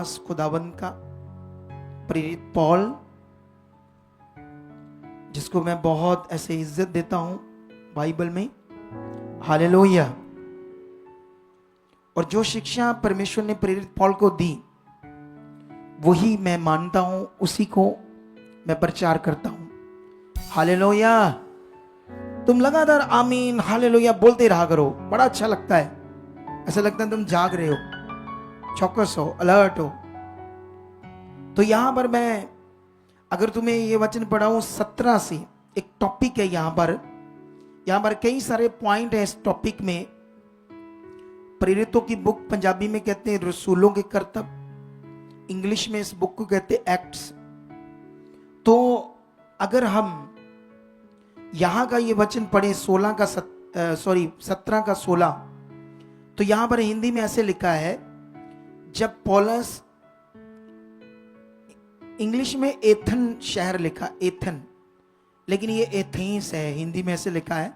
खुदावंद का प्रेरित पॉल, जिसको मैं बहुत ऐसे इज्जत देता हूं बाइबल में, हालेलुया। और जो शिक्षा परमेश्वर ने प्रेरित पॉल को दी वही मैं मानता हूं, उसी को मैं प्रचार करता हूं। हालेलुया। तुम लगातार आमीन हालेलुया बोलते रहा करो, बड़ा अच्छा लगता है। ऐसा लगता है तुम जाग रहे हो, चौकस हो, अलर्ट हो। तो यहां पर मैं अगर तुम्हें ये वचन पढ़ाऊं 17 से, एक टॉपिक है यहां पर कई सारे पॉइंट है इस टॉपिक में। प्रेरितों की बुक पंजाबी में कहते हैं रसूलों के करतब, इंग्लिश में इस बुक को कहते हैं एक्ट्स। तो अगर हम यहां का ये वचन पढ़े 17 का 16, तो यहां पर हिंदी में ऐसे लिखा है, जब पौलुस, इंग्लिश में एथन शहर लिखा, एथन, लेकिन ये एथेंस है, हिंदी में ऐसे लिखा है।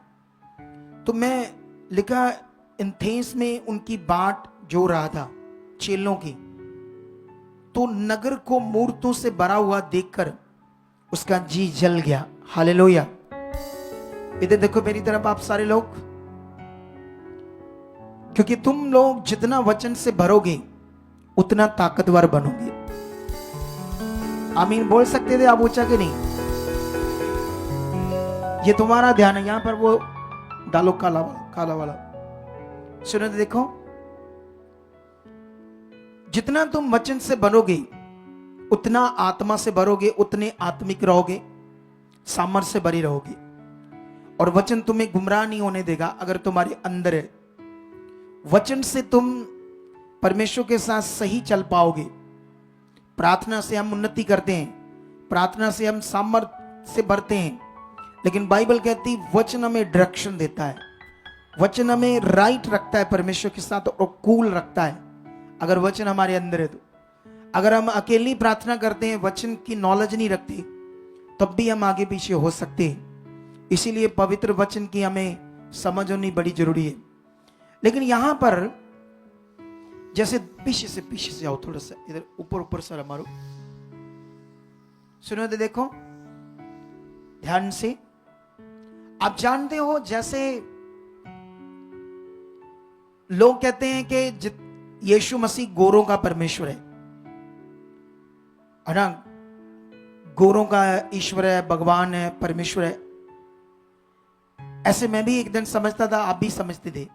तो मैं लिखा एथेंस में उनकी बाट जो रहा था चेलों की, तो नगर को मूर्तों से भरा हुआ देखकर उसका जी जल गया। हालेलुया। इधर देखो मेरी तरफ आप सारे लोग, क्योंकि तुम लोग जितना वचन से भरोगे उतना ताकतवर बनोगे। आमीन बोल सकते थे आप ऊंचा के नहीं? ये तुम्हारा ध्यान है। यहां पर वो डालो काला वाला सुनो तो देखो, जितना तुम वचन से भरोगे उतना आत्मा से भरोगे, उतने आत्मिक रहोगे, सामर्थ्य से भरे रहोगे। और वचन तुम्हें गुमराह नहीं होने देगा अगर तुम्हारे अंदर है। वचन से तुम परमेश्वर के साथ सही चल पाओगे। प्रार्थना से हम उन्नति करते हैं, प्रार्थना से हम सामर्थ्य से भरते हैं, लेकिन बाइबल कहती वचन हमें डायरेक्शन देता है, वचन हमें राइट रखता है परमेश्वर के साथ, और कूल रखता है अगर वचन हमारे अंदर है। तो अगर हम अकेली प्रार्थना करते हैं, वचन की नॉलेज नहीं रखते, तब भी हम आगे पीछे हो सकते हैं। इसीलिए पवित्र वचन की हमें समझ होनी बड़ी जरूरी है। लेकिन यहां पर जैसे पीछे से आओ, थोड़ा सा इधर ऊपर सर मारो, सुनो तो देखो ध्यान से। आप जानते हो जैसे लोग कहते हैं कि यीशु मसीह गोरों का परमेश्वर है ना, गोरों का ईश्वर है, भगवान है, परमेश्वर है। ऐसे मैं भी एक दिन समझता था, आप भी समझते थे।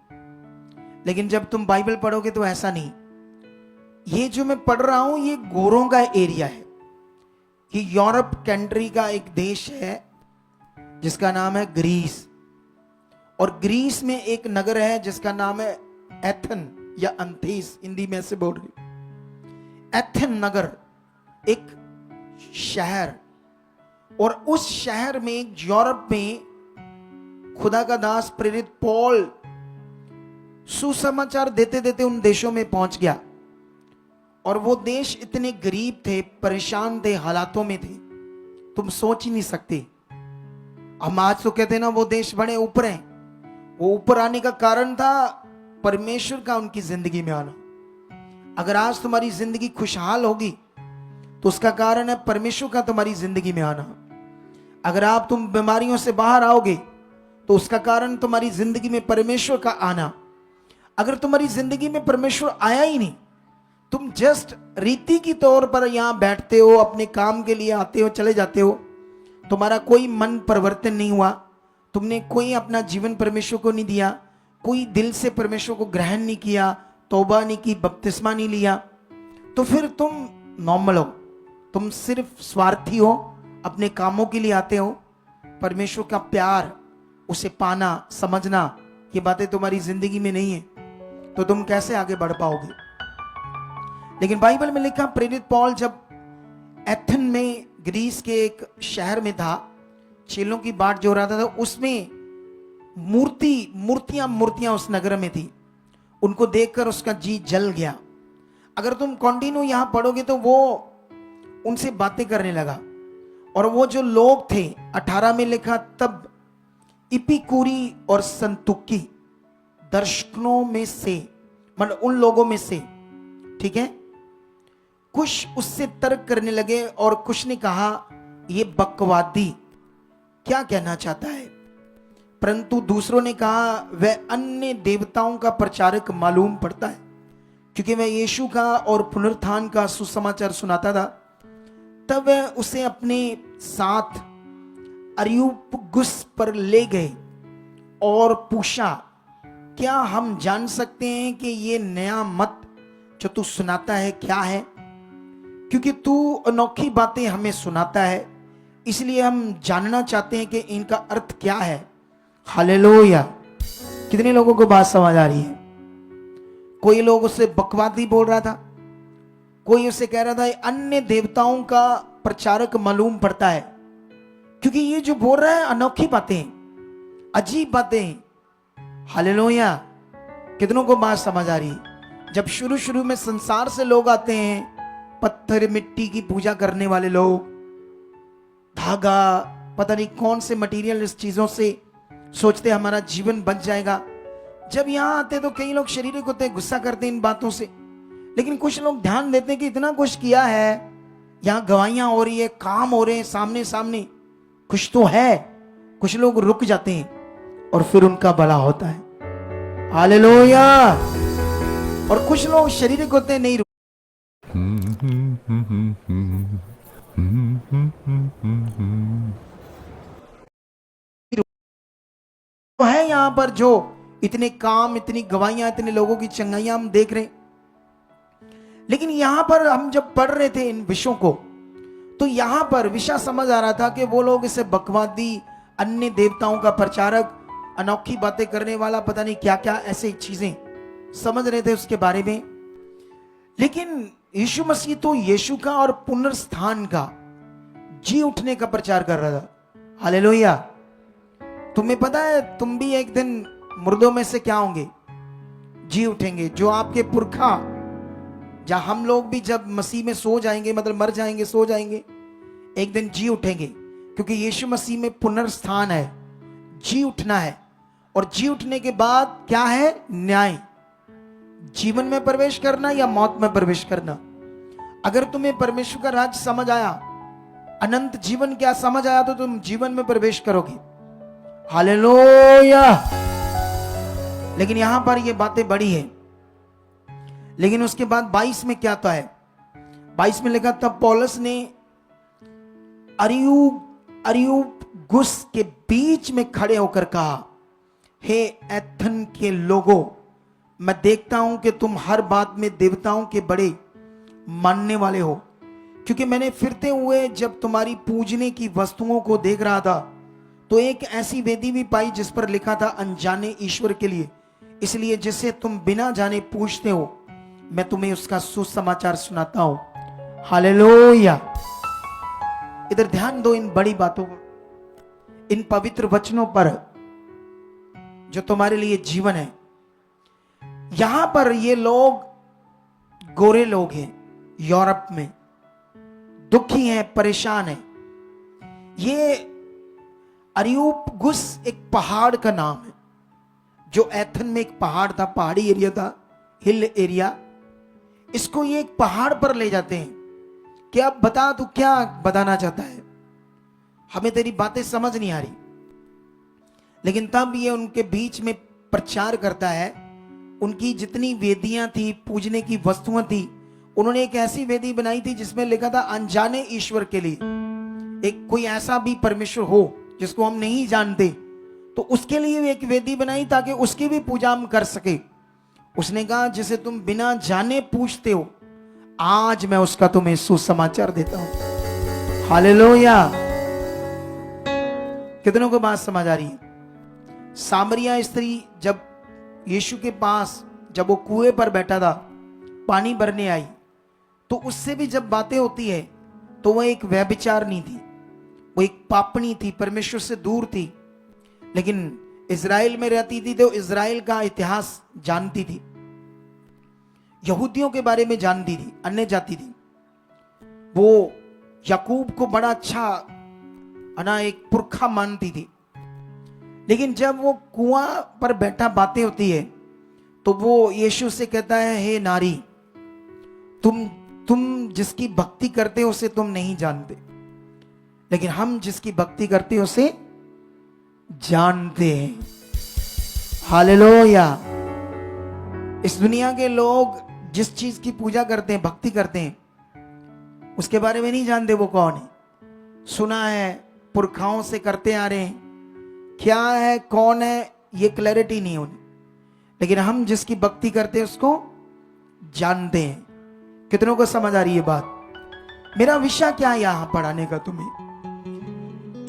लेकिन जब तुम बाइबल पढ़ोगे तो ऐसा नहीं। ये जो मैं पढ़ रहा हूं ये गोरों का एरिया है। ये यूरोप कंट्री का एक देश है जिसका नाम है ग्रीस। और ग्रीस में एक नगर है जिसका नाम है एथन या एथेंस, हिंदी में से बोल रही। एथन नगर एक शहर, और उस शहर में यूरोप में खुदा का दास प्रेरित पॉल सुसमाचार देते देते उन देशों में पहुंच गया। और वो देश इतने गरीब थे, परेशान थे, हालातों में थे, तुम सोच ही नहीं सकते। हम आज तो कहते हैं ना वो देश बड़े ऊपर हैं। वो ऊपर आने का कारण था परमेश्वर का उनकी जिंदगी में आना। अगर आज तुम्हारी जिंदगी खुशहाल होगी तो उसका कारण है परमेश्वर का तुम्हारी जिंदगी में आना। अगर आप तुम बीमारियों से बाहर आओगे तो उसका कारण तुम्हारी जिंदगी में परमेश्वर का आना। अगर तुम्हारी जिंदगी में परमेश्वर आया ही नहीं, तुम जस्ट रीति की तौर पर यहां बैठते हो, अपने काम के लिए आते हो, चले जाते हो, तुम्हारा कोई मन परिवर्तन नहीं हुआ, तुमने कोई अपना जीवन परमेश्वर को नहीं दिया, कोई दिल से परमेश्वर को ग्रहण नहीं किया, तौबा नहीं की, बपतिस्मा नहीं लिया, तो फिर तुम नॉर्मल हो। तुम सिर्फ स्वार्थी हो, अपने कामों के लिए आते हो। परमेश्वर का प्यार, उसे पाना, समझना, ये बातें तुम्हारी जिंदगी में नहीं है, तो तुम कैसे आगे बढ़ पाओगे? लेकिन बाइबल में लिखा प्रेरित पॉल जब एथन में ग्रीस के एक शहर में था, चेलों की बाट जो रहा था, उसमें मूर्तियां उस नगर में थी। उनको देखकर उसका जी जल गया। अगर तुम कंटिन्यू यहां पढ़ोगे तो वो उनसे बातें करने लगा। और वो जो लोग थे, 18 में लिखा, तब इपिकूरी और संतुकी दर्शकों में से, मतलब उन लोगों में से, ठीक है, कुछ उससे तर्क करने लगे और कुछ ने कहा ये बकवादी क्या कहना चाहता है, परंतु दूसरों ने कहा वह अन्य देवताओं का प्रचारक मालूम पड़ता है, क्योंकि वह यीशु का और पुनरुत्थान का सुसमाचार सुनाता था। तब वह उसे अपने साथ अरियुपगुस पर ले गए और पूछा, क्या हम जान सकते हैं कि ये नया मत जो तू सुनाता है क्या है, क्योंकि तू अनोखी बातें हमें सुनाता है, इसलिए हम जानना चाहते हैं कि इनका अर्थ क्या है। हालेलुया। कितने लोगों को बात समझ आ रही है? कोई लोग उससे बकवादी बोल रहा था, कोई उससे कह रहा था अन्य देवताओं का प्रचारक मालूम पड़ता है, क्योंकि ये जो बोल रहा है अनोखी बातें, अजीब बातें। हालेलुया। कितनों को बात समझ आ रही है? जब शुरू शुरू में संसार से लोग आते हैं, पत्थर मिट्टी की पूजा करने वाले लोग, धागा पता नहीं कौन से मटेरियल इस चीजों से सोचते हमारा जीवन बच जाएगा। जब यहां आते तो कई लोग शरीर को होते, गुस्सा करते इन बातों से, लेकिन कुछ लोग ध्यान देते हैं कि इतना कुछ किया है, यहां गवाहियां हो रही है, काम हो रहे हैं सामने सामने, कुछ तो है। कुछ लोग रुक जाते हैं और फिर उनका भला होता है। हालेलुया। और कुछ लोग शरीर को होते नहीं रुक। तो है यहां पर जो इतने काम, इतनी गवाहियां, इतने लोगों की चंगाइयां हम देख रहे हैं, लेकिन यहां पर हम जब पढ़ रहे थे इन विषयों को, तो यहां पर विषय समझ आ रहा था कि वो लोग इसे बकवादी, अन्य देवताओं का प्रचारक, अनोखी बातें करने वाला, पता नहीं क्या क्या ऐसे चीजें समझ रहे थे उसके बारे में। लेकिन यीशु मसीह तो यीशु का और पुनरुत्थान का, जी उठने का प्रचार कर रहा था। हालेलुया। तुम्हें पता है तुम भी एक दिन मुर्दों में से क्या होंगे? जी उठेंगे। जो आपके पुरखा, जहां हम लोग भी जब मसीह में सो जाएंगे, मतलब मर जाएंगे, सो जाएंगे, एक दिन जी उठेंगे, क्योंकि यीशु मसीह में पुनरुत्थान है, जी उठना है। और जी उठने के बाद क्या है? न्याय। जीवन में प्रवेश करना या मौत में प्रवेश करना। अगर तुम्हें परमेश्वर का राज समझ आया, अनंत जीवन क्या समझ आया, तो तुम जीवन में प्रवेश करोगे। हालेलुया। लेकिन यहां पर ये बातें बड़ी है। लेकिन उसके बाद 22 में क्या था है? 22 में लिखा, तब पौलुस ने अरियुपगुस के बीच में खड़े होकर कहा, हे एथन के लोगों, मैं देखता हूं कि तुम हर बात में देवताओं के बड़े मानने वाले हो, क्योंकि मैंने फिरते हुए जब तुम्हारी पूजने की वस्तुओं को देख रहा था, तो एक ऐसी वेदी भी पाई जिस पर लिखा था अनजाने ईश्वर के लिए, इसलिए जिसे तुम बिना जाने पूछते हो, मैं तुम्हें उसका सुसमाचार सुनाता हूं। हालेलुया। इधर ध्यान दो इन बड़ी बातों पर, इन पवित्र वचनों पर जो तुम्हारे लिए जीवन है। यहां पर ये लोग गोरे लोग हैं, यूरोप में दुखी हैं, परेशान हैं। ये अरियुपगुस एक पहाड़ का नाम है, जो एथन में एक पहाड़ था, पहाड़ी एरिया था, हिल एरिया। इसको ये एक पहाड़ पर ले जाते हैं कि अब बता तू क्या बताना चाहता है, हमें तेरी बातें समझ नहीं आ रही। लेकिन तब ये उनके बीच में प्रचार करता है। उनकी जितनी वेदियां थी, पूजने की वस्तुएं थी, उन्होंने एक ऐसी वेदी बनाई थी जिसमें लिखा था अनजाने ईश्वर के लिए। एक कोई ऐसा भी परमेश्वर हो जिसको हम नहीं जानते, तो उसके लिए एक वेदी बनाई ताकि उसकी भी पूजा हम कर सके। उसने कहा, जिसे तुम बिना जाने पूछते हो, आज मैं उसका तुम्हें सुसमाचार देता हूं। हालेलुया। कितनों को बात समझ आ रही है? सामरिया स्त्री जब यीशु के पास, जब वो कुएं पर बैठा था, पानी भरने आई, तो उससे भी जब बातें होती है तो वह एक व्यभिचारिणी थी, वो एक पापणी थी, परमेश्वर से दूर थी। लेकिन इज़राइल में रहती थी तो इज़राइल का इतिहास जानती थी, यहूदियों के बारे में जानती थी, अन्य जाति थी। वो याकूब को बड़ा अच्छा एक पुरखा मानती थी। लेकिन जब वो कुआं पर बैठा बातें होती है, तो वो यीशु से कहता है, हे नारी, तुम जिसकी भक्ति करते हो उसे तुम नहीं जानते, लेकिन हम जिसकी भक्ति करते हैं उसे जानते हैं। हालेलुया। इस दुनिया के लोग जिस चीज की पूजा करते हैं, भक्ति करते हैं, उसके बारे में नहीं जानते वो कौन है। सुना है, पुरखाओं से करते आ रहे हैं, क्या है कौन है ये क्लैरिटी नहीं होनी, लेकिन हम जिसकी भक्ति करते हैं उसको जानते हैं। कितनों को समझ आ रही है बात? मेरा विषय क्या है यहां पढ़ाने का तुम्हें?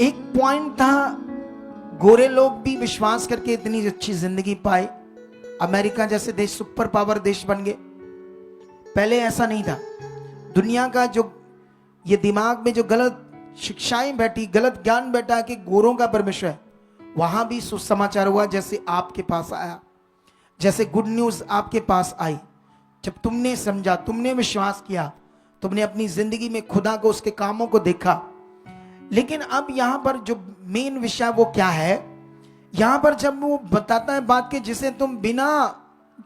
एक पॉइंट था, गोरे लोग भी विश्वास करके इतनी अच्छी जिंदगी पाए, अमेरिका जैसे देश सुपर पावर देश बन गए। पहले ऐसा नहीं था। दुनिया का जो ये दिमाग में जो गलत शिक्षाएं बैठी, गलत ज्ञान बैठा कि गोरों का परमेश्वर है, वहां भी सुसमाचार हुआ जैसे आपके पास आया, जैसे गुड न्यूज आपके पास आई। जब तुमने समझा, तुमने विश्वास किया, तुमने अपनी जिंदगी में खुदा को, उसके कामों को देखा। लेकिन अब यहां पर जो मेन विषय वो क्या है, यहां पर जब वो बताता है बात के जिसे तुम बिना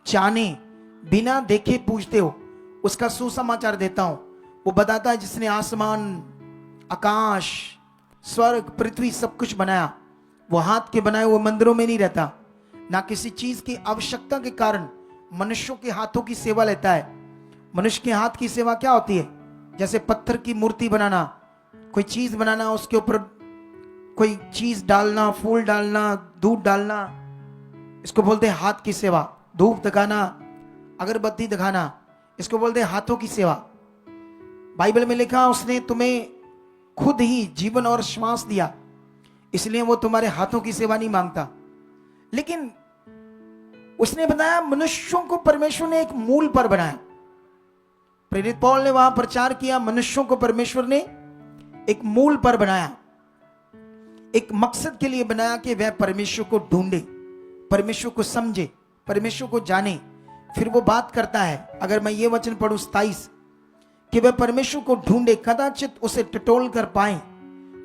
जाने, बिना देखे पूछते हो, उसका सुसमाचार देता हूं। वो बताता है जिसने आसमान, आकाश, स्वर्ग, पृथ्वी सब कुछ बनाया, वो हाथ के बनाए हुए मंदिरों में नहीं रहता, ना किसी चीज की आवश्यकता के कारण मनुष्यों के हाथों की सेवा लेता है। मनुष्य के हाथ की सेवा क्या होती है? जैसे पत्थर की मूर्ति बनाना, कोई चीज बनाना, उसके ऊपर कोई चीज डालना, फूल डालना, दूध डालना, इसको बोलते हैं हाथ की सेवा। धूप दिखाना, अगरबत्ती दिखाना, इसको बोलते हैं हाथों की सेवा। बाइबल में लिखा उसने तुम्हें खुद ही जीवन और श्वास दिया, इसलिए वो तुम्हारे हाथों की सेवा नहीं मांगता। लेकिन उसने बताया मनुष्यों को परमेश्वर ने एक मूल पर बनाया। प्रेरित पौल ने वहां प्रचार किया, मनुष्यों को परमेश्वर ने एक मूल पर बनाया, एक मकसद के लिए बनाया कि वह परमेश्वर को ढूंढे, परमेश्वर को समझे, परमेश्वर को जाने। फिर वो बात करता है, अगर मैं ये वचन पढ़ूं 27, कि वह परमेश्वर को ढूंढे, कदाचित उसे टटोल कर पाए,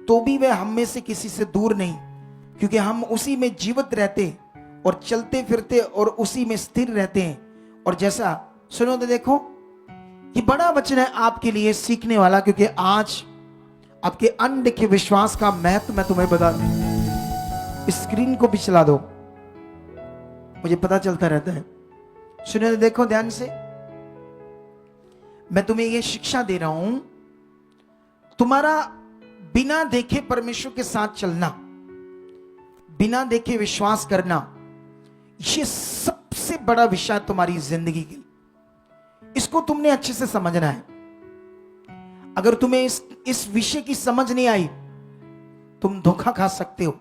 तो भी वह हम में से किसी से दूर नहीं, क्योंकि हम उसी में जीवित रहते और चलते फिरते और उसी में स्थिर रहते हैं। और जैसा सुनो तो देखो, ये बड़ा वचन है आपके लिए सीखने वाला, क्योंकि आज आपके अनदेखे विश्वास का महत्व मैं तुम्हें बता दूं। स्क्रीन को भी चला दो, मुझे पता चलता रहता है। सुनो तो देखो ध्यान से, मैं तुम्हें यह शिक्षा दे रहा हूं, तुम्हारा बिना देखे परमेश्वर के साथ चलना, बिना देखे विश्वास करना, ये सबसे बड़ा विषय तुम्हारी जिंदगी के लिए। इसको तुमने अच्छे से समझना है। अगर तुम्हें इस विषय की समझ नहीं आई, तुम धोखा खा सकते हो,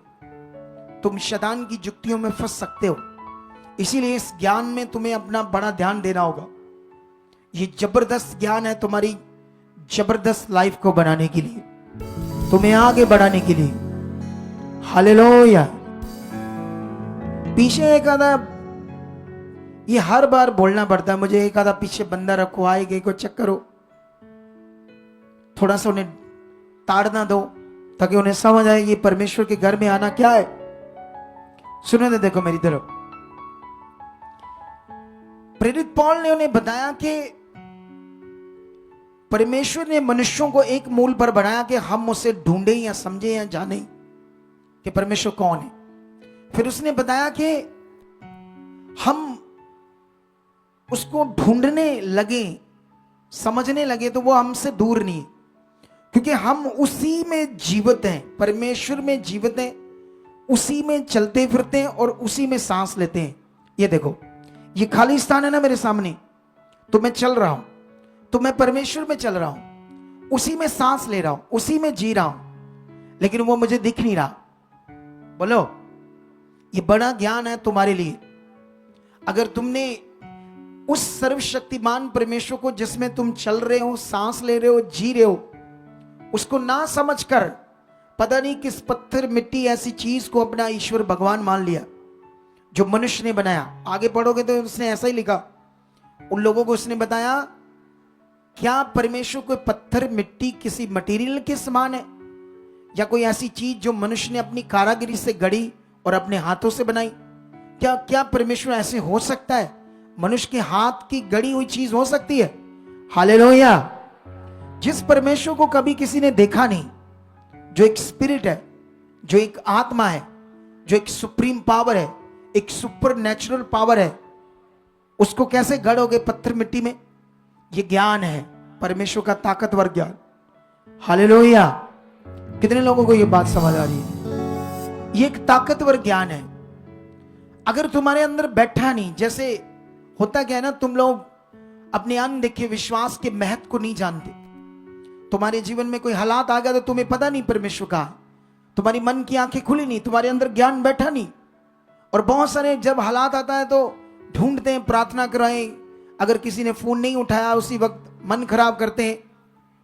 तुम शैतान की जुक्तियों में फंस सकते हो। इसीलिए इस ज्ञान में तुम्हें अपना बड़ा ध्यान देना होगा। ये जबरदस्त ज्ञान है तुम्हारी जबरदस्त लाइफ को बनाने के लिए, तुम्हें आगे बढ़ाने के लिए। हालेलुया। पीछे एक आधा, ये हर बार बोलना पड़ता है मुझे, एक आधा पीछे बंदा रखो, आए गए को चेक करो, थोड़ा सा उन्हें ताड़ना दो ताकि उन्हें समझ आए ये परमेश्वर के घर में आना क्या है। सुनो तो देखो मेरी तरफ, प्रेरित पौल ने उन्हें बताया कि परमेश्वर ने मनुष्यों को एक मूल पर बनाया कि हम उसे ढूंढे या समझे या जाने कि परमेश्वर कौन है। फिर उसने बताया कि हम उसको ढूंढने लगे, समझने लगे, तो वो हमसे दूर नहीं, क्योंकि हम उसी में जीवित हैं, परमेश्वर में जीवित हैं, उसी में चलते फिरते हैं और उसी में सांस लेते हैं। ये देखो, ये खाली स्थान है ना मेरे सामने, तो मैं चल रहा हूं, तो मैं परमेश्वर में चल रहा हूं, उसी में सांस ले रहा हूं, उसी में जी रहा हूं, लेकिन वो मुझे दिख नहीं रहा। बोलो, ये बड़ा ज्ञान है तुम्हारे लिए। अगर तुमने उस सर्वशक्तिमान परमेश्वर को जिसमें तुम चल रहे हो, सांस ले रहे हो, जी रहे हो, उसको ना समझकर पता नहीं किस पत्थर मिट्टी ऐसी चीज को अपना ईश्वर भगवान मान लिया जो मनुष्य ने बनाया। आगे पढ़ोगे तो उसने ऐसा ही लिखा, उन लोगों को उसने बताया, क्या परमेश्वर कोई पत्थर मिट्टी किसी मटेरियल के समान है, या कोई ऐसी चीज जो मनुष्य ने अपनी कारागिरी से गढ़ी और अपने हाथों से बनाई? क्या परमेश्वर ऐसे हो सकता है? मनुष्य के हाथ की गढ़ी हुई चीज हो सकती है? हालेलुया। जिस परमेश्वर को कभी किसी ने देखा नहीं, जो एक स्पिरिट है, जो एक आत्मा है, जो एक सुप्रीम पावर है, एक सुपर नेचुरल पावर है, उसको कैसे गढ़ोगे पत्थर मिट्टी में? ये ज्ञान है परमेश्वर का ताकतवर ज्ञान। हालेलुया। कितने लोगों को ये बात समझ आ रही है? ये एक ताकतवर ज्ञान है। अगर तुम्हारे अंदर बैठा नहीं, जैसे होता क्या है ना, तुम लोग अपने अनदेखे विश्वास के महत्व को नहीं जानते। तुम्हारे जीवन में कोई हालात आ गया तो तुम्हें पता नहीं परमेश्वर का, तुम्हारी मन की आंखें खुली नहीं, तुम्हारे अंदर ज्ञान बैठा नहीं। और बहुत सारे जब हालात आता है तो ढूंढते हैं, प्रार्थना कराएं, अगर किसी ने फोन नहीं उठाया उसी वक्त मन खराब करते हैं,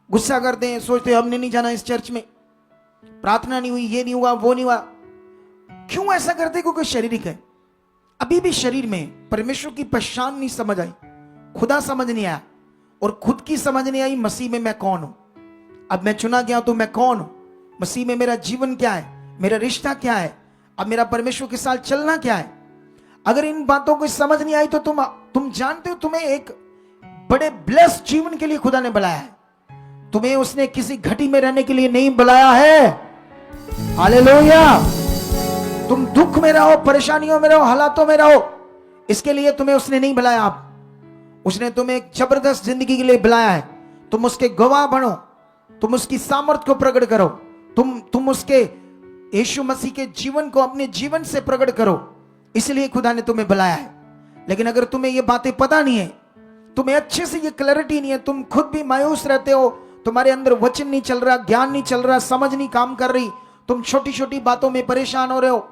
गुस्सा करते हैं, सोचते हैं हमने नहीं जाना इस चर्च में, प्रार्थना नहीं हुई, ये नहीं हुआ, वो नहीं हुआ। क्यों ऐसा करते? क्योंकि शारीरिक है। अभी भी शरीर में परमेश्वर की पहचान नहीं समझ आई, खुदा समझ नहीं आया, और खुद की समझ नहीं आई मसीह में मैं कौन हूं। अब मैं चुना गया तो मैं कौन हूं, मसीह में मेरा जीवन क्या है, मेरा रिश्ता क्या है, अब मेरा परमेश्वर के साथ चलना क्या है। अगर इन बातों को समझ नहीं आई तो तुम जानते हो तुम्हें एक बड़े ब्लेस्ड जीवन के लिए खुदा ने बुलाया है। तुम्हें उसने किसी घटी में रहने के लिए नहीं बुलाया है। हालेलुया। तुम दुख में रहो, परेशानियों में रहो, हालातों में रहो, इसके लिए तुम्हें उसने नहीं बुलाया। आप उसने तुम्हें एक जबरदस्त जिंदगी के लिए बुलाया है। तुम उसके गवाह बनो, तुम उसकी सामर्थ को प्रकट करो, तुम उसके यीशु मसीह के जीवन को अपने जीवन से प्रकट करो, इसलिए खुदा ने तुम्हें बुलाया है। लेकिन अगर तुम्हें ये बातें पता नहीं है, तुम्हें अच्छे से ये क्लैरिटी नहीं है, तुम खुद भी मायूस रहते हो, तुम्हारे अंदर वचन नहीं चल रहा, ज्ञान नहीं चल रहा, समझ नहीं काम कर रही, तुम छोटी छोटी बातों में परेशान हो रहे हो,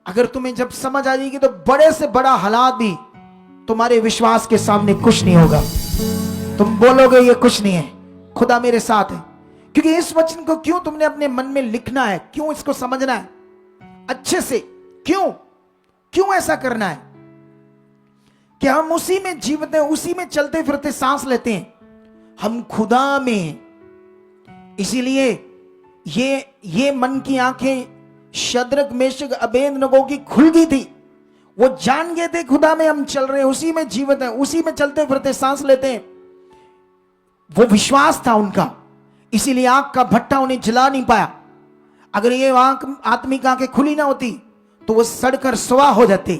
अगर तुम्हें जब समझ आ जाएगी तो बड़े से बड़ा हालात भी तुम्हारे विश्वास के सामने कुछ नहीं होगा। तुम बोलोगे ये कुछ नहीं है, खुदा मेरे साथ है। क्योंकि इस वचन को क्यों तुमने अपने मन में लिखना है, क्यों इसको समझना है अच्छे से, क्यों ऐसा करना है कि हम उसी में जीवते हैं, उसी में चलते फिरते सांस लेते हैं, हम खुदा में। इसीलिए ये मन की आंखें शद्रक मेशक अबेदनगो की खुल गई थी। वो जान गए थे खुदा में हम चल रहे हैं, उसी में जीवित हैं, उसी में चलते फिरते सांस लेते हैं। वो विश्वास था उनका, इसीलिए आंख का भट्टा उन्हें जला नहीं पाया। अगर ये आंख आत्मिक आंखें खुली ना होती तो वो सड़कर स्वाह हो जाते।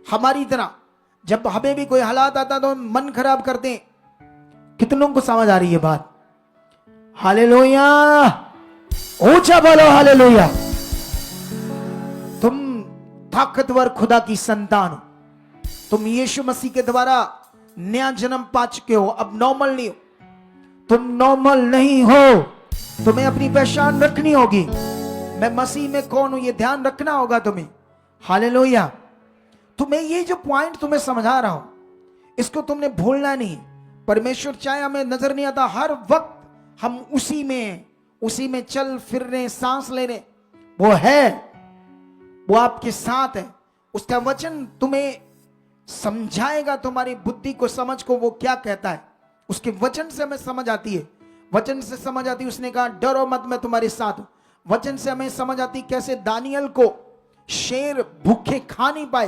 हमारी तरह जब हमें भी कोई हालात आता तो मन खराब करते हैं। कितनों को समझ आ रही है बात? हालेलुया। ऊंचा बोलो हालेलुया। तुम ताकतवर खुदा की संतान हो, तुम यीशु मसीह के द्वारा नया जन्म पा चुके हो, अब नॉर्मल नहीं हो। तुम नॉर्मल नहीं हो, तुम्हें अपनी पहचान रखनी होगी। मैं मसीह में कौन हूं, ये ध्यान रखना होगा तुम्हें। हालेलुया। तुम्हें ये जो पॉइंट तुम्हें समझा रहा हूं, इसको तुमने भूलना नहीं। परमेश्वर चाहे हमें नजर नहीं आता, हर वक्त हम उसी में चल फिर रहे, सांस ले रहे, वो है, वो आपके साथ है। उसका वचन तुम्हें समझाएगा, तुम्हारी बुद्धि को, समझ को वो क्या कहता है, उसके वचन से हमें समझ आती है। वचन से समझ आती है, उसने कहा डरो मत, मैं तुम्हारे साथ हूं। वचन से हमें समझ आती कैसे दानियल को शेर भूखे खा नहीं पाए,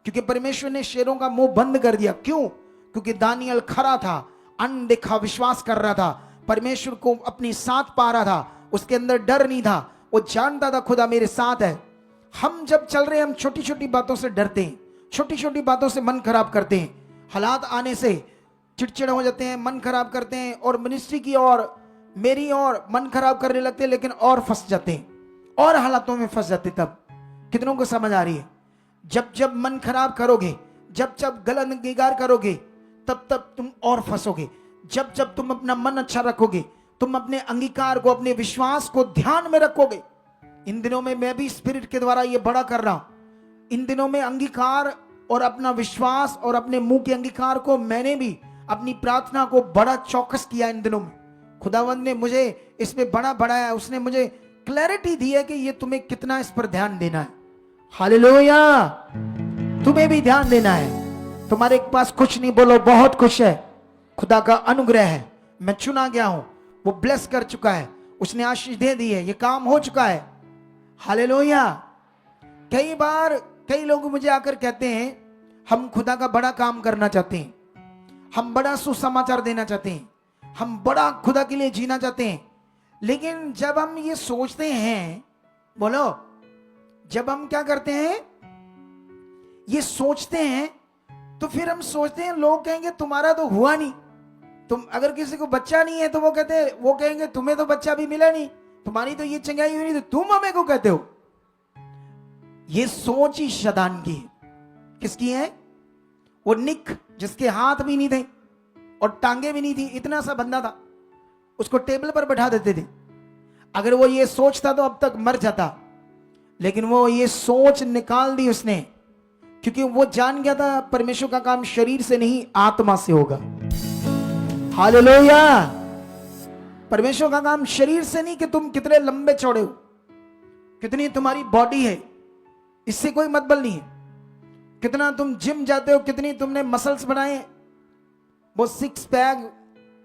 क्योंकि परमेश्वर ने शेरों का मुंह बंद कर दिया। क्यों? क्योंकि दानियल खरा था, अनदेखा विश्वास कर रहा था, परमेश्वर को अपने साथ पा रहा था, उसके अंदर डर नहीं था, वो जानता था खुदा मेरे साथ है। हम जब चल रहे हैं, हम छोटी छोटी बातों से डरते हैं, छोटी छोटी बातों से मन खराब करते हैं, हालात आने से चिड़चिड़ हो जाते हैं, मन खराब करते हैं, और मिनिस्ट्री की और मेरी और मन खराब करने लगते हैं, लेकिन और फंस जाते हैं, और हालातों में फंस जाते। तब कितनों को समझ आ रही है? जब मन खराब करोगे, जब गलत अंगीकार करोगे, तब तुम और फंसोगे। जब तुम अपना मन अच्छा रखोगे, तुम अपने अंगीकार को, अपने विश्वास को ध्यान में रखोगे। इन दिनों में मैं भी स्पिरिट के द्वारा ये बड़ा कर रहा हूं। इन दिनों में अंगीकार और अपना विश्वास और अपने मुंह के अंगीकार को मैंने भी अपनी प्रार्थना को बड़ा चौकस किया। इन दिनों में खुदावंद ने मुझे इसमें बड़ा बढ़ाया, उसने मुझे क्लैरिटी दी है कि ये तुम्हें कितना इस पर ध्यान देना है। हालेलुया। तुम्हें भी ध्यान देना है। तुम्हारे पास कुछ नहीं, बोलो बहुत कुछ है। खुदा का अनुग्रह है, मैं चुना गया हूं, वो ब्लेस कर चुका है, उसने आशीष दे दी है, ये काम हो चुका है। हालेलुया। कई बार कई लोग मुझे आकर कहते हैं हम खुदा का बड़ा काम करना चाहते हैं, हम बड़ा सुसमाचार देना चाहते हैं, हम बड़ा खुदा के लिए जीना चाहते हैं। लेकिन जब हम ये सोचते हैं, बोलो, जब हम क्या करते हैं, ये सोचते हैं, तो फिर हम सोचते हैं लोग कहेंगे तुम्हारा तो हुआ नहीं। तुम अगर किसी को बच्चा नहीं है तो वो कहेंगे तुम्हें तो बच्चा भी मिला नहीं, तुम्हारी तो ये चंगाई हुई नहीं, तो तुम हमें को कहते हो। ये सोच ही शैतान की है। किसकी है? वो निक, जिसके हाथ भी नहीं थे और टांगे भी नहीं थी, इतना सा बंदा था, उसको टेबल पर बैठा देते थे। अगर वो ये सोचता तो अब तक मर जाता, लेकिन वो ये सोच निकाल दी उसने, क्योंकि वो जान गया था परमेश्वर का काम शरीर से नहीं आत्मा से होगा। हालेलुया। परमेश्वर का काम शरीर से नहीं कि तुम कितने लंबे चौड़े हो, कितनी तुम्हारी बॉडी है, इससे कोई मतलब नहीं है। कितना तुम जिम जाते हो, कितनी तुमने मसल्स बनाए, वो सिक्स पैक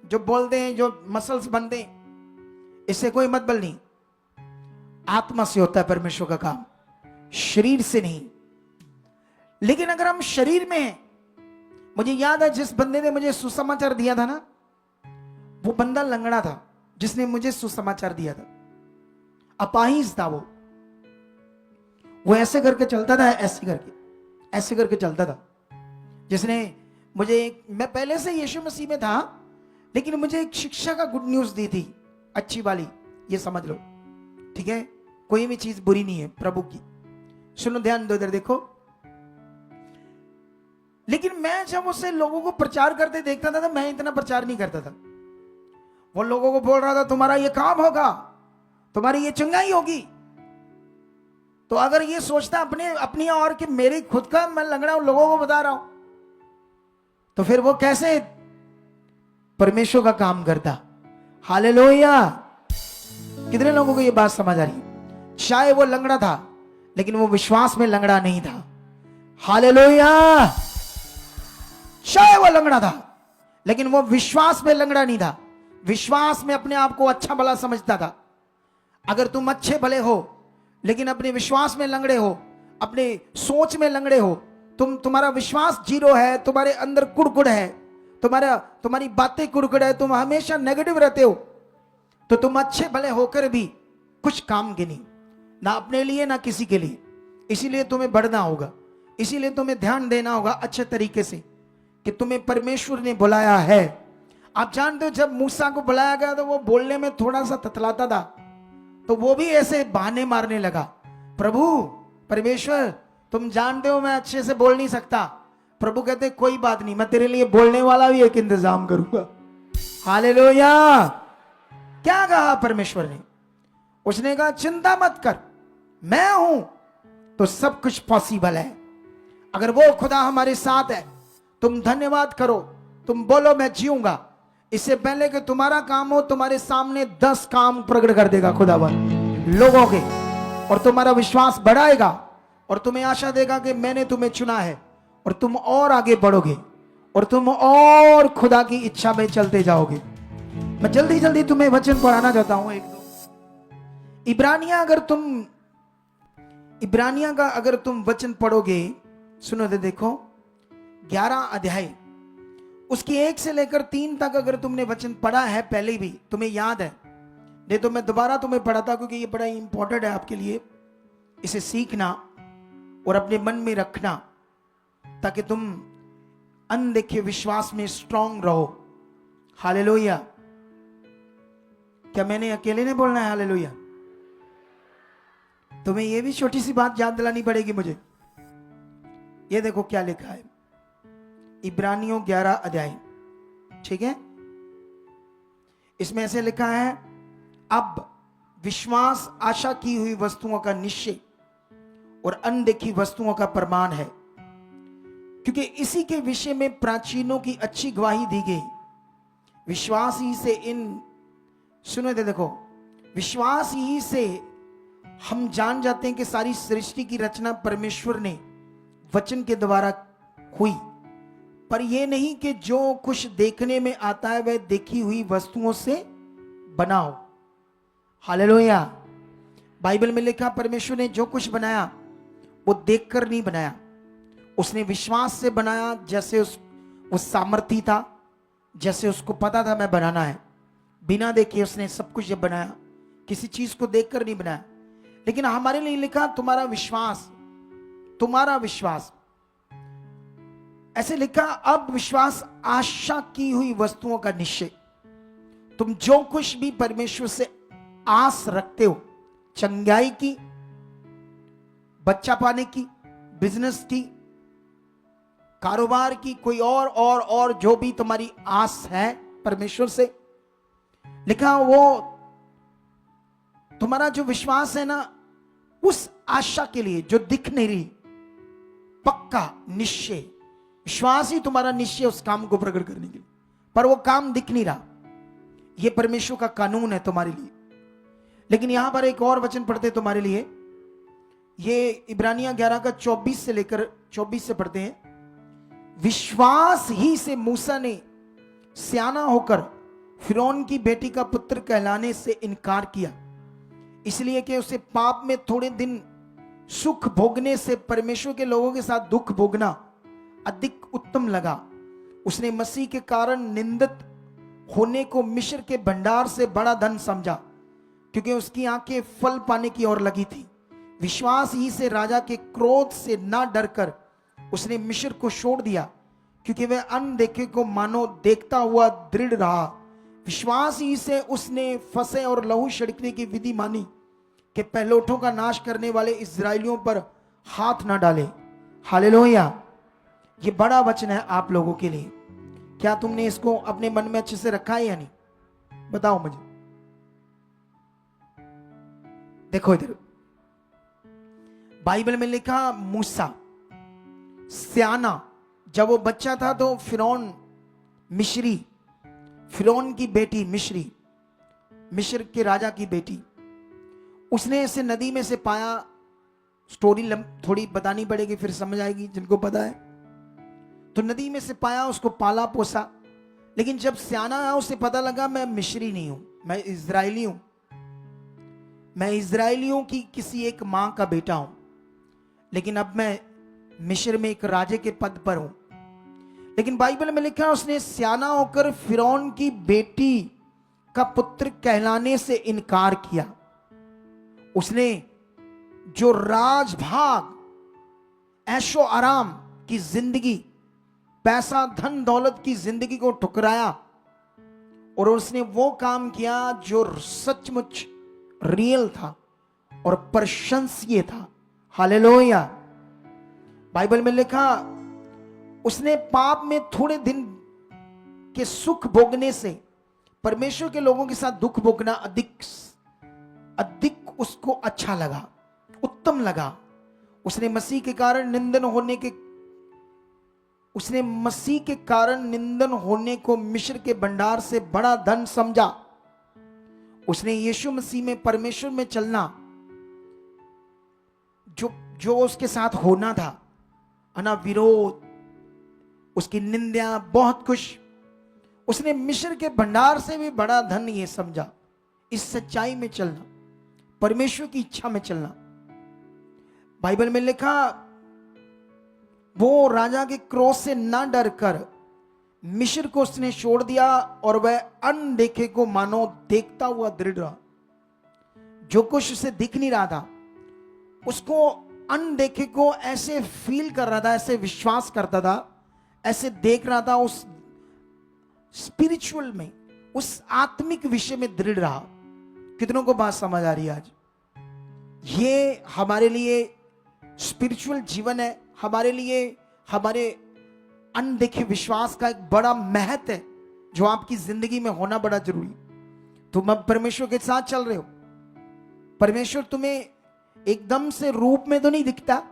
जो बोलते हैं, जो मसल्स बनते हैं, इससे कोई मतलब नहीं। आत्मा से होता है परमेश्वर का काम, शरीर से नहीं। लेकिन अगर हम शरीर में हैं, मुझे याद है जिस बंदे ने मुझे सुसमाचार दिया था ना, वो बंदा लंगड़ा था जिसने मुझे सुसमाचार दिया था। अपाहिज था वो ऐसे करके चलता था, ऐसे करके चलता था। जिसने मुझे, मैं पहले से यीशु मसीह में था, लेकिन मुझे एक शिक्षा का गुड न्यूज दी थी, अच्छी वाली, ये समझ लो, ठीक है? कोई भी चीज बुरी नहीं है प्रभु की। सुनो, ध्यान दो, इधर देखो। लेकिन मैं जब उसे लोगों को प्रचार करते देखता था, तो मैं इतना प्रचार नहीं करता था। वो लोगों को बोल रहा था तुम्हारा ये काम होगा, तुम्हारी ये चंगाई होगी। तो अगर ये सोचता अपनी और कि मेरी खुद का मैं लंगड़ा हूं, लोगों को बता रहा हूं, तो फिर वो कैसे परमेश्वर का काम करता? हालेलुया। कितने लोगों को ये बात समझ आ रही है? शायद वो लंगड़ा था, लेकिन वो विश्वास में लंगड़ा नहीं था। हालेलुया। शायद वो लंगड़ा था, लेकिन वो विश्वास में लंगड़ा नहीं था। विश्वास में अपने आप को अच्छा भला समझता था। अगर तुम अच्छे भले हो, लेकिन अपने विश्वास में लंगड़े हो, अपने सोच में लंगड़े हो, तुम्हारा विश्वास जीरो है, तुम्हारे अंदर कुड़कुड़ है, तुम्हारी बातें कुड़कुड़ है, तुम हमेशा नेगेटिव रहते हो, तो तुम अच्छे भले होकर भी कुछ काम के नहीं, ना अपने लिए ना किसी के लिए। इसीलिए तुम्हें बढ़ना होगा, इसीलिए तुम्हें ध्यान देना होगा अच्छे तरीके से कि तुम्हें परमेश्वर ने बुलाया है। आप जानते हो जब मूसा को बुलाया गया तो वो बोलने में थोड़ा सा ततलाता था, तो वो भी ऐसे बहाने मारने लगा, प्रभु परमेश्वर तुम जानते हो मैं अच्छे से बोल नहीं सकता। प्रभु कहते कोई बात नहीं, मैं तेरे लिए बोलने वाला भी एक इंतजाम करूंगा। हालेलुया। क्या कहा परमेश्वर ने? उसने कहा चिंता मत कर, मैं हूं तो सब कुछ पॉसिबल है। अगर वो खुदा हमारे साथ है, तुम धन्यवाद करो, तुम बोलो मैं जीऊंगा। इससे पहले कि तुम्हारा काम हो, तुम्हारे सामने 10 काम प्रकट कर देगा खुदावन लोगों के, और तुम्हारा विश्वास बढ़ाएगा और तुम्हें आशा देगा कि मैंने तुम्हें चुना है, और तुम और आगे बढ़ोगे और तुम और खुदा की इच्छा में चलते जाओगे। मैं जल्दी जल्दी तुम्हें वचन पढ़ाना चाहता हूं एक दो। इब्रानिया का अगर तुम वचन पढ़ोगे, सुनो दे, देखो 11 अध्याय, उसकी 1 से लेकर 3 तक अगर तुमने वचन पढ़ा है पहले भी, तुम्हें याद है, नहीं तो मैं दोबारा तुम्हें पढ़ाता, क्योंकि ये बड़ा इंपॉर्टेंट है आपके लिए। इसे सीखना और अपने मन में रखना, ताकि तुम अनदेखे विश्वास में स्ट्रांग रहो। हालेलुया। क्या मैंने अकेले ने बोलना है? हालेलुया। तुम्हें ये भी छोटी सी बात याद दिलानी पड़ेगी मुझे। ये देखो क्या लिखा है, इब्रानियों 11 अध्याय, ठीक है? इसमें ऐसे लिखा है, अब विश्वास आशा की हुई वस्तुओं का निश्चय और अनदेखी वस्तुओं का प्रमाण है, क्योंकि इसी के विषय में प्राचीनों की अच्छी गवाही दी गई। विश्वास ही से सुनो दे, देखो, विश्वास ही से हम जान जाते हैं कि सारी सृष्टि की रचना परमेश्वर ने वचन के द्वारा हुई, पर यह नहीं कि जो कुछ देखने में आता है वह देखी हुई वस्तुओं से बना हो। हालेलुया। बाइबल में लिखा परमेश्वर ने जो कुछ बनाया वो देखकर नहीं बनाया, उसने विश्वास से बनाया। जैसे उस सामर्थी था, जैसे उसको पता था मैं बनाना है, बिना देखे उसने सब कुछ जब बनाया, किसी चीज को देखकर नहीं बनाया। लेकिन हमारे लिए लिखा तुम्हारा विश्वास, तुम्हारा विश्वास। ऐसे लिखा अब विश्वास आशा की हुई वस्तुओं का निश्चय। तुम जो कुछ भी परमेश्वर से आस रखते हो, चंगाई की, बच्चा पाने की, बिजनेस की, कारोबार की, कोई और जो भी तुम्हारी आस है परमेश्वर से, लिखा वो तुम्हारा जो विश्वास है ना, उस आशा के लिए जो दिख नहीं रही, पक्का निश्चय, विश्वास ही तुम्हारा निश्चय उस काम को प्रकट करने के लिए, पर वो काम दिख नहीं रहा। ये परमेश्वर का कानून है तुम्हारे लिए। लेकिन यहां पर एक और वचन पढ़ते तुम्हारे लिए, ये इब्रानिया 11 का 24 से लेकर 24 से पढ़ते हैं। विश्वास ही से मूसा ने सियाना होकर फिरौन की बेटी का पुत्र कहलाने से इनकार किया, इसलिए कि उसे पाप में थोड़े दिन सुख भोगने से परमेश्वर के लोगों के साथ दुख भोगना अधिक उत्तम लगा। उसने मसीह के कारण निंदित होने को मिस्र के भंडार से बड़ा धन समझा, क्योंकि उसकी आंखें फल पाने की ओर लगी थी। विश्वास ही से राजा के क्रोध से ना डरकर उसने मिस्र को छोड़ दिया, क्योंकि वह अनदेखे को मानो देखता हुआ दृढ़ रहा। विश्वास ही से उसने फंसे और लहू छिड़कने की विधि मानी कि पहलोठों का नाश करने वाले इस्राएलियों पर हाथ ना डाले। हालेलुया। ये बड़ा वचन है आप लोगों के लिए। क्या तुमने इसको अपने मन में अच्छे से रखा है या नहीं? बताओ मुझे। देखो इधर बाइबल में लिखा, मूसा सियाना, जब वो बच्चा था तो फिरौन मिस्री, फिरौन की बेटी मिस्री, मिस्र के राजा की बेटी, उसने इसे नदी में से पाया। स्टोरी थोड़ी बतानी पड़ेगी, फिर समझ आएगी जिनको पता है। तो नदी में से पाया, उसको पाला पोसा। लेकिन जब सियाना आया उसे पता लगा मैं मिस्री नहीं हूं, मैं इजरायली हूं, मैं इजरायलियों की किसी एक मां का बेटा हूं। लेकिन अब मैं मिस्र में एक राजे के पद पर हूं। लेकिन बाइबल में लिखा है उसने सियाना होकर फिरौन की बेटी का पुत्र कहलाने से इनकार किया। उसने जो राजभाग, ऐशो आराम की जिंदगी, पैसा धन दौलत की जिंदगी को ठुकराया और उसने वो काम किया जो सचमुच रियल था और प्रशंसनीय था। हालेलुया। बाइबल में लिखा उसने पाप में थोड़े दिन के सुख भोगने से परमेश्वर के लोगों के साथ दुख भोगना अधिक उसको अच्छा लगा, उत्तम लगा। उसने मसीह के कारण निंदन होने को मिस्र के भंडार से बड़ा धन समझा। उसने यीशु मसीह में परमेश्वर में चलना, जो उसके साथ होना था, अना विरोध, उसकी निंदा, बहुत कुछ, उसने मिस्र के भंडार से भी बड़ा धन ये समझा। इस सच्चाई में चलना, परमेश्वर की इच्छा में चलना। बाइबल में लिखा वो राजा के क्रोध से ना डर कर मिस्र को उसने छोड़ दिया और वह अनदेखे को मानो देखता हुआ दृढ़ रहा। जो कुछ उसे दिख नहीं रहा था उसको अनदेखे को ऐसे फील कर रहा था, ऐसे विश्वास करता था, ऐसे देख रहा था। उस स्पिरिचुअल में, उस आत्मिक विषय में दृढ़ रहा। कितनों को बात समझ आ रही है आज? ये हमारे लिए स्पिरिचुअल जीवन है, हमारे लिए हमारे अनदेखे विश्वास का एक बड़ा महत्व है जो आपकी जिंदगी में होना बड़ा जरूरी। तुम अब परमेश्वर के साथ चल रहे हो, परमेश्वर तुम्हें एकदम से रूप में तो नहीं दिखता,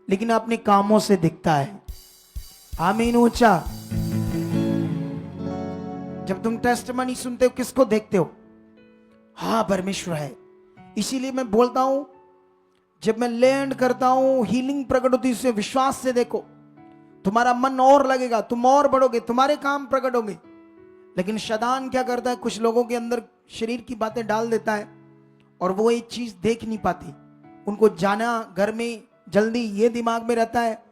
लेकिन अपने कामों से दिखता है। आमीन ऊंचा। जब तुम टेस्टमनी सुनते हो किसको देखते हो? हाँ, परमेश्वर है। इसीलिए मैं बोलता हूं, जब मैं लैंड करता हूं, हीलिंग प्रकट होती है, उसे विश्वास से देखो, तुम्हारा मन और लगेगा, तुम और बढ़ोगे, तुम्हारे काम प्रकट होंगे। लेकिन शैतान क्या करता है, कुछ लोगों के अंदर शरीर की बातें डाल देता है और वो एक चीज देख नहीं पाती। उनको जाना घर में जल्दी, ये दिमाग में रहता है,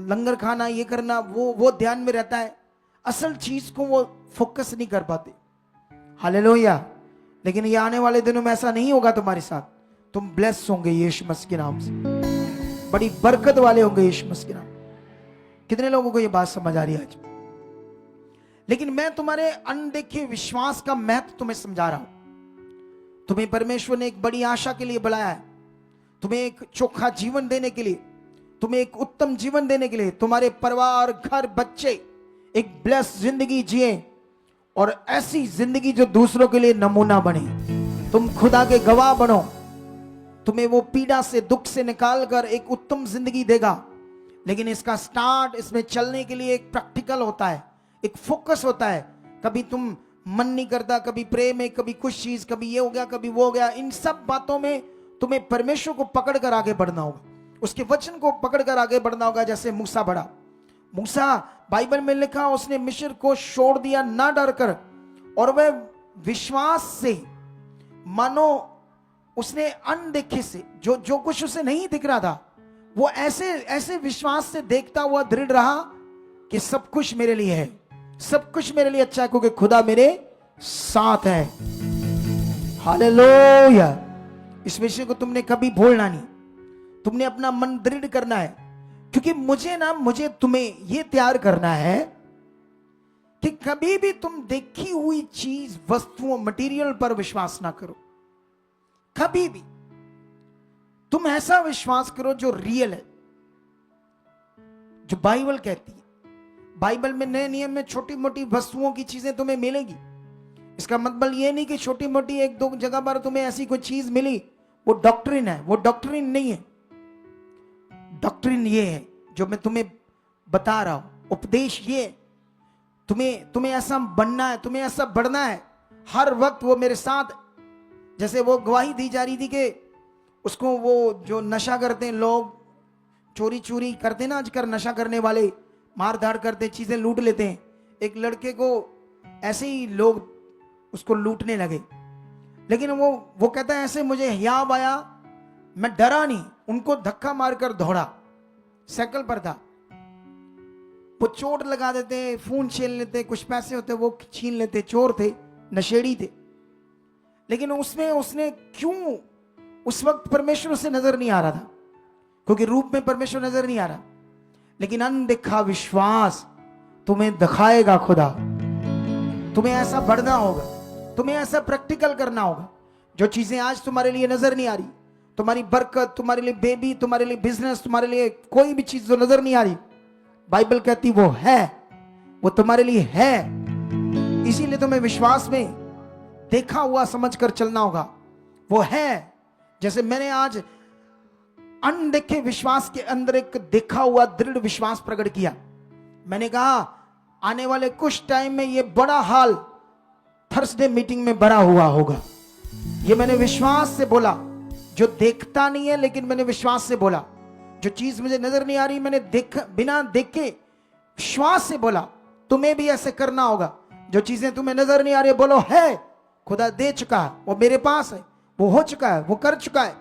लंगर खाना, ये करना, वो ध्यान में रहता है। असल चीज को वो फोकस नहीं कर पाते। हालेलुया। लेकिन ये आने वाले दिनों में ऐसा नहीं होगा तुम्हारे साथ। तुम ब्लेस होंगे यीशु मसीह के नाम से, बड़ी बरकत वाले होंगे यीशु मसीह के नाम। कितने लोगों को ये बात समझ आ रही है आज? लेकिन मैं तुम्हारे अनदेखे विश्वास का महत्व तुम्हें समझा रहा हूं। तुम्हें परमेश्वर ने एक बड़ी आशा के लिए बुलाया है, तुम्हें एक चोखा जीवन देने के लिए, तुम्हें एक उत्तम जीवन देने के लिए, तुम्हारे परिवार, घर, बच्चे एक ब्लेस जिंदगी जिए और ऐसी जिंदगी जो दूसरों के लिए नमूना बने। तुम खुदा के गवाह बनो। तुम्हें वो पीड़ा से, दुख से निकालकर एक उत्तम जिंदगी देगा। लेकिन इसका स्टार्ट, इसमें चलने के लिए एक प्रैक्टिकल होता है, एक फोकस होता है। कभी तुम मन नहीं करता, कभी प्रेम में, कभी कुछ चीज, कभी ये हो गया, कभी वो हो गया। इन सब बातों में तुम्हें परमेश्वर को पकड़कर आगे बढ़ना होगा, उसके वचन को पकड़कर आगे बढ़ना होगा। जैसे मूसा बढ़ा। मूसा, बाइबल में लिखा, उसने मिस्र को छोड़ दिया ना डर कर, और वह विश्वास से, मानो उसने अनदेखे से, जो कुछ उसे नहीं दिख रहा था, वो ऐसे विश्वास से देखता हुआ दृढ़ रहा कि सब कुछ मेरे लिए है, सब कुछ मेरे लिए अच्छा है, क्योंकि खुदा मेरे साथ है। हालेलुया। इस विषय को तुमने कभी भूलना नहीं। तुमने अपना मन दृढ़ करना है, क्योंकि मुझे तुम्हें यह तैयार करना है कि कभी भी तुम देखी हुई चीज, वस्तुओं, मटेरियल पर विश्वास ना करो। कभी भी तुम ऐसा विश्वास करो जो रियल है, जो बाइबल कहती है। बाइबल में नए नियम में छोटी मोटी वस्तुओं की चीजें तुम्हें मिलेगी। इसका मतलब यह नहीं कि छोटी मोटी एक दो जगह पर तुम्हें ऐसी कोई चीज मिली वो डॉक्ट्रिन है। वो डॉक्ट्रिन नहीं है। डॉक्ट्रिन ये है जो मैं तुम्हें बता रहा हूं। उपदेश ये, तुम्हें ऐसा बनना है, तुम्हें ऐसा बढ़ना है। हर वक्त वो मेरे साथ, जैसे वो गवाही दी जा रही थी कि उसको, वो जो नशा करते हैं लोग, चोरी करते हैं ना आजकल, नशा करने वाले मार धाड़ करते, चीजें लूट लेते हैं। एक लड़के को ऐसे ही लोग उसको लूटने लगे, लेकिन वो कहता है ऐसे मुझे हियाव आया, मैं डरा नहीं, उनको धक्का मारकर दौड़ा, साइकिल पर था। वो चोट लगा देते, फोन छीन लेते, कुछ पैसे होते वो छीन लेते। चोर थे, नशेड़ी थे। लेकिन उसने क्यों, उस वक्त परमेश्वर उसे नजर नहीं आ रहा था, क्योंकि रूप में परमेश्वर नजर नहीं आ रहा। लेकिन अनदेखा विश्वास तुम्हें दिखाएगा खुदा। तुम्हें ऐसा बढ़ना होगा, तुम्हें ऐसा प्रैक्टिकल करना होगा। जो चीजें आज तुम्हारे लिए नजर नहीं आ रही, तुम्हारी बरकत, तुम्हारे लिए बेबी, तुम्हारे लिए बिजनेस, तुम्हारे लिए कोई भी चीज जो नजर नहीं आ रही, बाइबल कहती वो है, वो तुम्हारे लिए है। इसीलिए तुम्हें विश्वास में देखा हुआ समझकर चलना होगा। वो है, जैसे मैंने आज अनदेखे विश्वास के अंदर एक देखा हुआ दृढ़ विश्वास प्रकट किया। मैंने कहा आने वाले कुछ टाइम में ये बड़ा हाल थर्सडे मीटिंग में भरा हुआ होगा। ये मैंने विश्वास से बोला, जो देखता नहीं है लेकिन मैंने विश्वास से बोला। जो चीज मुझे नजर नहीं आ रही, मैंने बिना देख के विश्वास से बोला। तुम्हें भी ऐसे करना होगा। जो चीजें तुम्हें नजर नहीं आ रही, बोलो है, खुदा दे चुका है, वो मेरे पास है, वो हो चुका है, वो कर चुका है।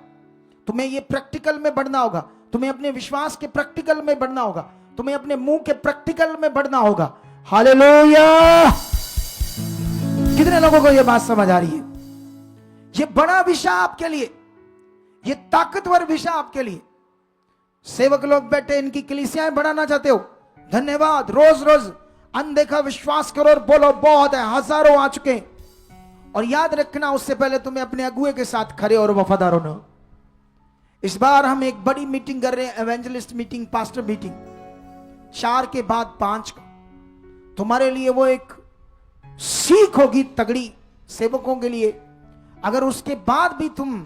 तुम्हें ये प्रैक्टिकल में बढ़ना होगा। तुम्हें अपने विश्वास के प्रैक्टिकल में बढ़ना होगा। तुम्हें अपने मुंह के प्रैक्टिकल में बढ़ना होगा। हालेलुया। कितने लोगों को यह बात समझ आ रही है? ये बड़ा विषय आपके लिए, ये ताकतवर विषय आपके लिए। सेवक लोग बैठे, इनकी कलीसियाएं बढ़ाना चाहते हो, धन्यवाद। रोज रोज अनदेखा विश्वास करो और बोलो बहुत है, हजारों आ चुके हैं। और याद रखना, उससे पहले तुम्हें अपने अगुए के साथ खड़े और वफादार होना। इस बार हम एक बड़ी मीटिंग कर रहे हैं, एवेंजलिस्ट मीटिंग, पास्टर मीटिंग, 4 के बाद 5 का। तुम्हारे लिए वो एक सीख होगी तगड़ी, सेवकों के लिए। अगर उसके बाद भी तुम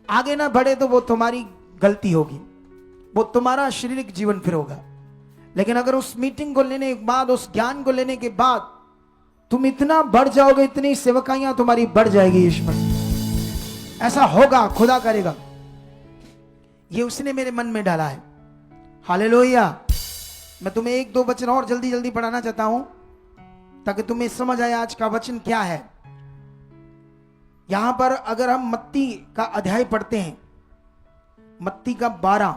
आगे ना बढ़े तो वो तुम्हारी गलती होगी, वो तुम्हारा शारीरिक जीवन फिर होगा। लेकिन अगर उस मीटिंग को लेने के बाद, उस ज्ञान को लेने के बाद तुम इतना बढ़ जाओगे, इतनी सेवकाइयां तुम्हारी बढ़ जाएगी। ईश्वर ऐसा होगा, खुदा करेगा। ये उसने मेरे मन में डाला है। हालेलुया। मैं तुम्हें 1-2 वचन और जल्दी जल्दी पढ़ाना चाहता हूं, ताकि तुम्हें समझ आए आज का वचन क्या है। यहां पर अगर हम मत्ती का अध्याय पढ़ते हैं, मत्ती का 12